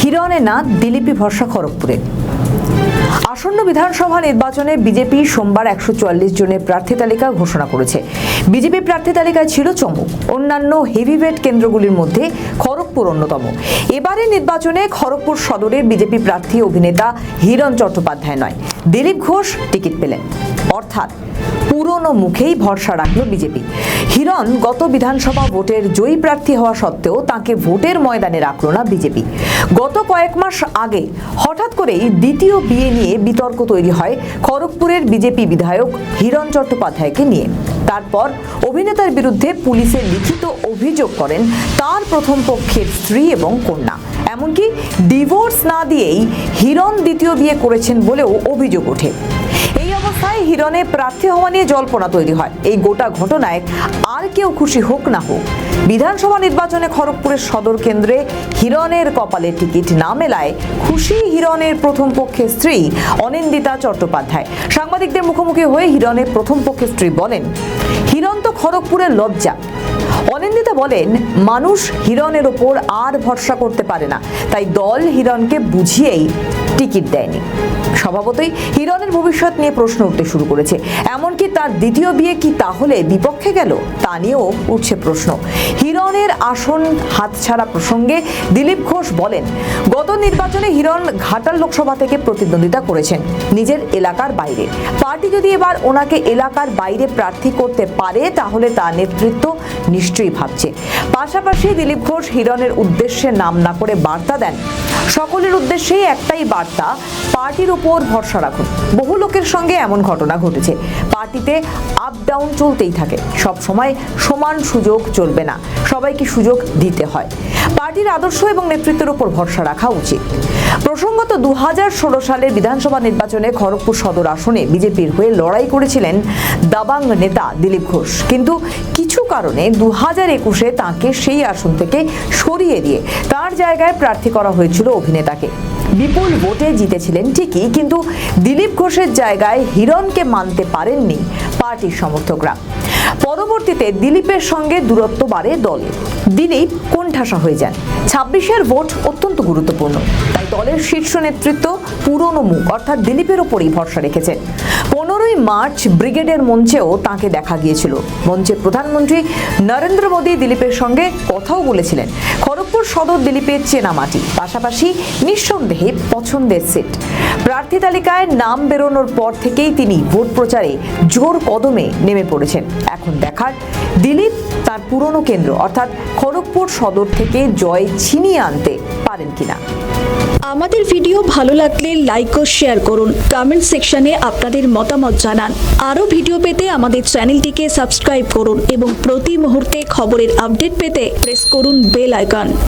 হিরণে না দিলীপী ভরসা খড়গপুরে। আসন্ন বিধানসভা নির্বাচনে বিজেপি সোমবার 144 জনের প্রার্থী তালিকা ঘোষণা করেছে। বিজেপি প্রার্থী তালিকায় ছিল চমক। অন্যান্য হেভিওয়েট কেন্দ্রগুলির মধ্যে খড়গপুর অন্যতম। এবারে নির্বাচনে খড়গপুর সদরে বিজেপি প্রার্থী অভিনেতা হিরণ চট্টোপাধ্যায় নয়, দিলীপ ঘোষ টিকিট পেলেন। অর্থাৎ পুরনো মুখেই ভরসা রাখল বিজেপি। হিরণ গত বিধানসভা ভোটের জয়ী প্রার্থী হওয়া সত্ত্বেও তাকে ভোটের ময়দানে রাখল না বিজেপি। গত কয়েক মাস আগে হঠাৎ করেই দ্বিতীয় বিয়ে নিয়ে বিতর্ক তৈরি হয় খড়গপুরের বিজেপি বিধায়ক হিরণ চট্টোপাধ্যায়কে নিয়ে। তারপর অভিনেতার বিরুদ্ধে পুলিশে লিখিত অভিযোগ করেন তার প্রথম পক্ষের স্ত্রী এবং কন্যা। এমনকি ডিভোর্স না দিয়েই হিরণ দ্বিতীয় বিয়ে করেছেন বলেও অভিযোগ ওঠে। এই অবস্থায় হিরণে প্রার্থী হওয়া নিয়ে জল্পনা তৈরি হয়। এই গোটা ঘটনায় আর কেউ খুশি হোক না হোক, বিধানসভা নির্বাচনে খড়গপুরের সদর কেন্দ্রে হিরণের কপালে টিকিট না মেলায় খুশি হিরণের প্রথম পক্ষের স্ত্রী অনিন্দিতা চট্টোপাধ্যায়। সাংবাদিকদের মুখোমুখি হয়ে হিরণের প্রথম পক্ষের স্ত্রী বলেন, হিরণ তো খড়গপুরের লজ্জা। অনিন্দিতা বলেন, মানুষ হিরণের ওপর আর ভরসা করতে পারে না, তাই দল হিরণকে বুঝিয়েই টিকিট দেয়নি। স্বভাবতই হিরণের ভবিষ্যৎ নিয়ে প্রশ্ন উঠতে শুরু করেছে। এমনকি তার দ্বিতীয় বিয়ে কি তাহলে বিপক্ষে গেল, তা নিয়েও উঠছে প্রশ্ন। হিরণের আসন হাতছাড়া প্রসঙ্গে দিলীপ ঘোষ বলেন, গত নির্বাচনে হিরণ ঘাটাল লোকসভা থেকে প্রতিদ্বন্দ্বিতা করেছেন নিজের এলাকার বাইরে। পার্টি যদি এবার ওনাকে এলাকার বাইরে প্রার্থী করতে পারে তাহলে তার নেতৃত্ব নিশ্চয়ই ভাবছে। পাশাপাশি দিলীপ ঘোষ হিরণের উদ্দেশ্যে নাম না করে বার্তা দেন, সকলের উদ্দেশ্যেই একটাই বার্তা, পার্টির উপর ভরসা রাখুন। বহু লোকের সঙ্গে এমন ঘটনা ঘটেছে। পার্টিতে আপ ডাউন চলতেই থাকে, সব সময় সমান সুযোগ চলবে না, সবাইকে সুযোগ দিতে হয়। পার্টির আদর্শ এবং নেতৃত্বের উপর ভরসা রাখা উচিত। প্রসঙ্গত 2016 সালের বিধানসভা নির্বাচনে খড়গপুর সদর আসনে বিজেপির হয়ে লড়াই করেছিলেন দাবাং নেতা দিলীপ ঘোষ, কিন্তু কিছু কারণে 2021-এ তাঁকে সেই আসন থেকে সরিয়ে দিয়ে তার জায়গায় প্রার্থী করা হয়েছিল অভিনেতাকে। বিপুল ভোটে জিতেছিলেন ঠিকই, কিন্তু দিলীপ ঘোষের জায়গায় হিরণকে মানতে পারেননি পার্টির সমর্থকরা। পরবর্তীতে দিলীপের সঙ্গে দূরত্ব বাড়ে দলে। দিলীপ কোণঠাসা হয়ে যান। 26-এর ভোট অত্যন্ত গুরুত্বপূর্ণ, তাই দলের শীর্ষ নেতৃত্ব পুরনো মুখ অর্থাৎ দিলীপের ওপরই ভরসা রেখেছেন। 15ই মার্চ ব্রিগেডের মঞ্চেও তাঁকে দেখা গিয়েছিল। মঞ্চে প্রধানমন্ত্রী নরেন্দ্র মোদী দিলীপের সঙ্গে কথাও বলেছিলেন। খড়গপুর সদর দিলীপের চেনা মাটি, পাশাপাশি নিঃসন্দেহে পছন্দের সিট। প্রার্থী তালিকায় নাম বেরোনোর পর থেকেই তিনি ভোট প্রচারে জোর কদমে নেমে পড়েছেন। এখন দেখার দিলীপ তার পুরনো কেন্দ্র অর্থাৎ খড়গপুর সদর থেকে জয় ছিনিয়ে আনতে পারেন কিনা। আমাদের ভিডিও ভালো লাগলে লাইক ও শেয়ার করুন, কমেন্ট সেকশনে আপনাদের মতামত জানান। আরও ভিডিও পেতে আমাদের চ্যানেলটিকে সাবস্ক্রাইব করুন এবং প্রতি মুহূর্তে খবরের আপডেট পেতে প্রেস করুন বেল আইকন।